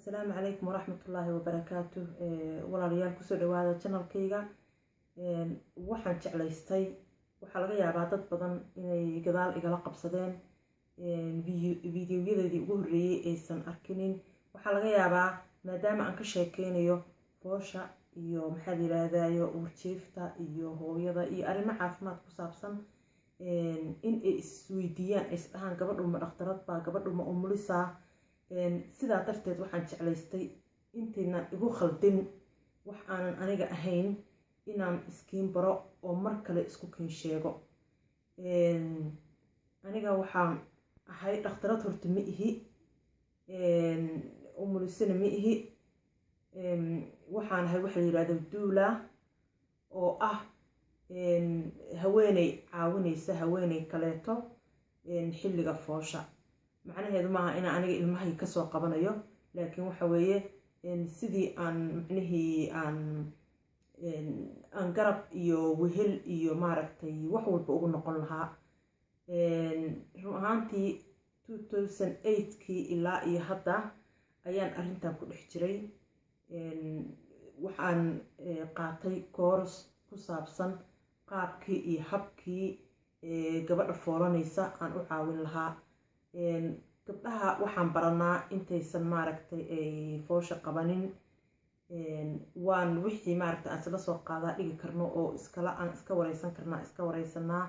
السلام عليكم ورحمة الله وبركاته. walaalyaal kusoo dhawaada channelkayga. waxaan jeclaystay waxa laga yaabaa dad badan inay gadaal igala qabsadeen videoyadeedii ugu horeeyay aysan arkinin. waxa laga yaabaa maadaama aan ka sheekeynayo foosha iyo maxaa la yiraahdaa uurjiifta iyo hooyada iyo arrimo caafimaad ku saabsan in ay isweydiiyaan ay dhahaan gabadhu ma dhakhtarad baa, gabadhu ma umulisaa. sidaa darteed waxaan jeclaystay intayna igu khaldin wax aanan aniga ahayn inaan iskiin baro oo mar kale isku kin sheego. aniga waxaan ahay dhakhtarad horta ma ihi, umulisana ma ihi. waxaan ahay waxa la yiraahdo duula oo ah haweeney caawinaysa haweeney kaleeto xilliga foosha. macnaheedu maaha inaan aniga ilmahay ka soo qabanayo, laakiin waxa weeye sidii aan macnihii aan garab iyo wehel iyo maaragtay wax walba ugu noqon lahaa. run ahaantii 2008kii ilaa iyo hadda ayaan arrintan ku dhex jiray. waxaan qaatay course ku saabsan qaabkii iyo habkii gabadha foolanaysa aan u caawin lahaa. gabdhaha waxaan baranaa intaysan maaragtay ay foosha qabanin. waan wixii maaragtay aan isla soo qaadaa dhigi karno oo aan iska wareysan karnaa iska wareysanaa.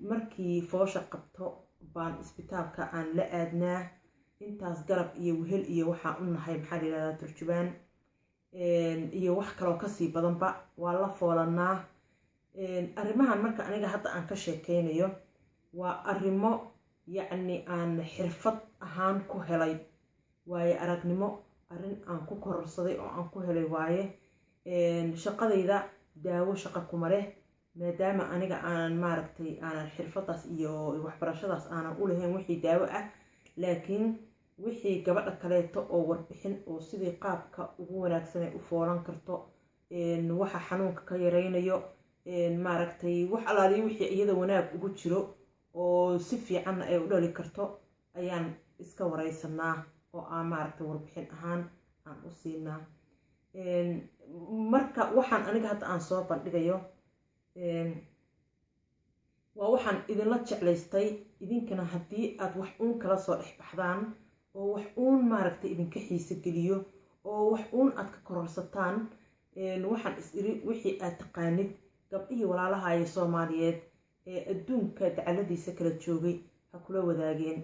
markii foosha qabto baan isbitaalka aan la aadnaa. intaas garab iyo wehel iyo waxaan u nahay maxaa la yiraahdaa turjubaan iyo wax kaloo kasii badanba waa la foolanaa. arrimahan marka aniga hadda aan ka sheekeynayo waa arrimo yacni aan xirfad ahaan ku helay, waaye aragnimo, arrin aan ku kororsaday oo aan ku helay waaye. shaqadayda daawo shaqa kuma leh maadaama aniga aanan maaragtay aanan xirfadaas iyo waxbarashadaas aanan u lahayn wixii daawo ah, laakiin wixii gabadha kaleeto oo warbixin oo sidii qaabka ugu wanaagsan ay u foolan karto, waxa xanuunka ka yareynayo, maaragtay wax alaaliyo wixii iyada wanaag ugu jiro oo si fiican ay u dhali karto ayaan iska wareysanaa oo aan maaragtay warbixin ahaan aan u siinaa. marka waxaan aniga hadda aan soo bandhigayo waa waxaan idinla jeclaystay idinkana haddii aad wax uun kala soo dhex baxdaan oo wax uun maaragtay idinka xiise geliyo oo wax uun aad ka kororsataan. waxaan is iri wixii aad taqaanid gabdhihii walaalahaaye Soomaaliyeed ee adduunka dacaladiisa kala joogay ha kula wadaageen.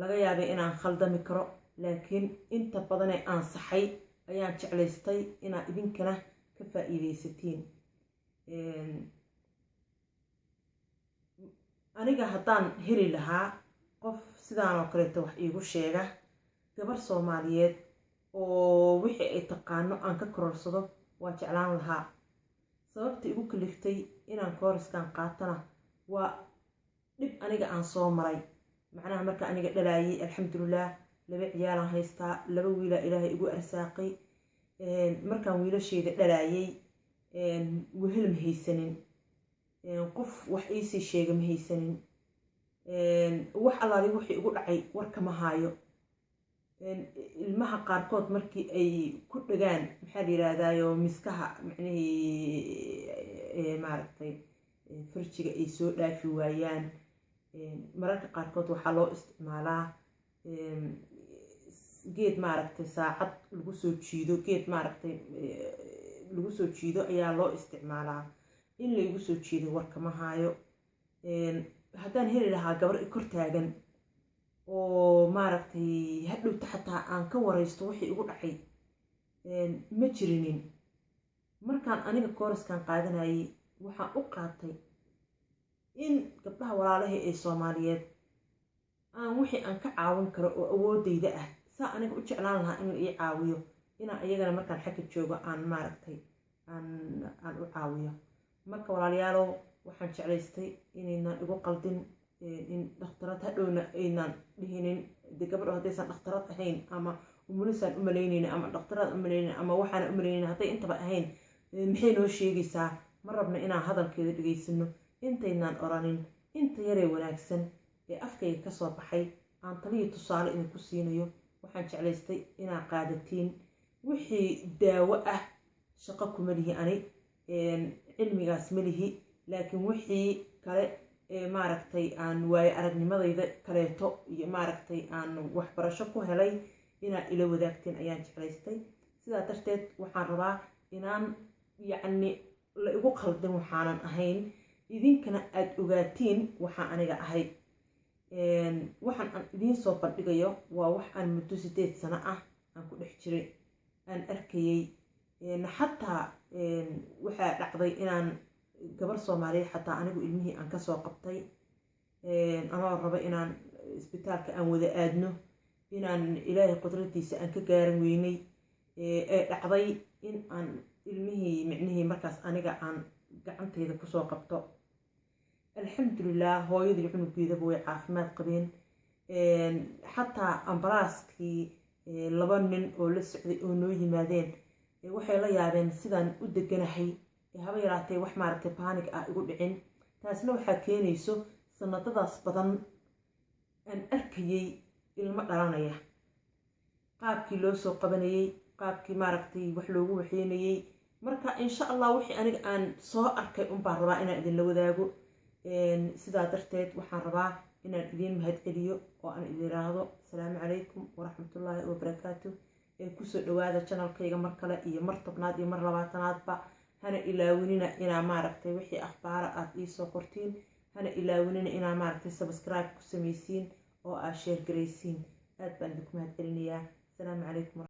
laga yaabay inaan khaldami karo, laakiin inta badan ee aan saxay ayaan jeclaystay inaad idinkana ka faa'iidaysatiin. aniga haddaan heli lahaa qof sidaan oo kaleeto wax iigu sheega, gabar Soomaaliyeed oo wixii ay taqaano aan ka kororsado waa jeclaan lahaa. sababta igu kaliftay inaan koorskan qaatana waa dhib aniga aan soo maray. macnaha marka aniga dhalaayay alxamdulilah 2 ciyaalan haystaa, 2 wiila ilaahay igu arsaaqay. markaan wiilashayda dhalaayay wehel ma haysanin, qof wax iisii sheega ma haysanin. wax alaali wixii igu dhacay warka ma haayo. ilmaha qaarkood markii ay ku dhagaan maxaa la yiraahdaa miskaha macnihii maaragtay farjiga ay soo dhaafi waayaan, mararka qaarkood waxaa loo isticmaalaa geed maaragtay saacad lagu soo jiido, geed maaragtay lagu soo jiido ayaa loo isticmaalaa. in laygu soo jiido warka ma haayo. haddaan heli lahaa gabar i kor taagan oo maaragtay hadhowta xataa aan ka wareysto wixii igu dhacay ma jirinin. markaan aniga koorskan qaadanayay waxaan u qaatay in gabdhaha walaalahay ee Soomaaliyeed aan wixii aan ka caawin karo oo awoodayda ah saa aniga u jeclaan lahaa in la ii caawiyo, inaan iyagana markaan xagga joogo aan maaragtay aan u caawiyo. marka walaalayaalow waxaan jeclaystay inaynan igu qaldin in dhakhtarad hadhowna aynan dhihinin de gabadho haddaysan dhakhtarad ahayn ama umulisaan u malaynayna ama dhakhtarad u malaynayna ama waxaan u malaynayna hadday intaba ahayn maxay noo sheegaysaa. ma rabna inaan hadalkeeda dhageysano intaynaan oranin inta yaree wanaagsan ee afkayga ka soo baxay aan taliyo tusaale idinku siinayo waxaan jeclaystay inaad qaadatiin wixii daawo ah. shaqo kuma lihi ani cilmigaas ma lihi, laakiin wixii kale maaragtay aan waayo aragnimadayda kaleeto iyo maaragtay aan waxbarasho ku helay inaad ila wadaagteen ayaan jeclaystay. sidaa darteed waxaan rabaa inaan yacni la igu qaldin waxaanan ahayn, idinkana aad ogaatiin waxaa aniga ahay. waxaan aan idiin soo bandhigayo waa wax aan muddo 8 sano ah aan ku dhex jiray, aan arkayay. xataa waxaa dhacday inaan gabar Soomaaliyeed xataa anigu ilmihii aan kasoo qabtay, anoo raba inaan isbitaalka aan wada aadno, inaan ilaahay qudradiisa aan ka gaaran weynay. dhacday in aan ilmihii micnihii markaas aniga aan gacanteyda kusoo qabto. alxamdulilah hooyadii cunugeedaba way caafimaad qabeen. xataa ambalaaskii 2 nin oo la socday oo noo yimaadeen waxay la yaabeen sidaan u deganahay, haba yaraatee wax maaragtay panic ah igu dhicin. taasna waxaa keenayso sanadadaas badan aan arkayay ilmo dhalanaya, qaabkii loo soo qabanayay, qaabkii maaragtay wax loogu waxeynayay. marka insha allah wixii aniga aan soo arkay unbaan rabaa inaan idinla wadaago. sidaa darteed waxaan rabaa inaan idiin mahad celiyo oo aan idin raahdo asalaamu calaykum waraxmatullaahi wabarakaatu. kusoo dhawaada channelkayga mar kale iyo mar 10aad iyo mar 20aadba. hana ilaawinina inaa maaragtay wixii akhbaara aad iisoo qortiin, hana ilaawinina inaa maaragtay subscribe ku samaysiin oo aad share garaysiin. aad baan idinku mahad celinayaa. asalaamu calaykum.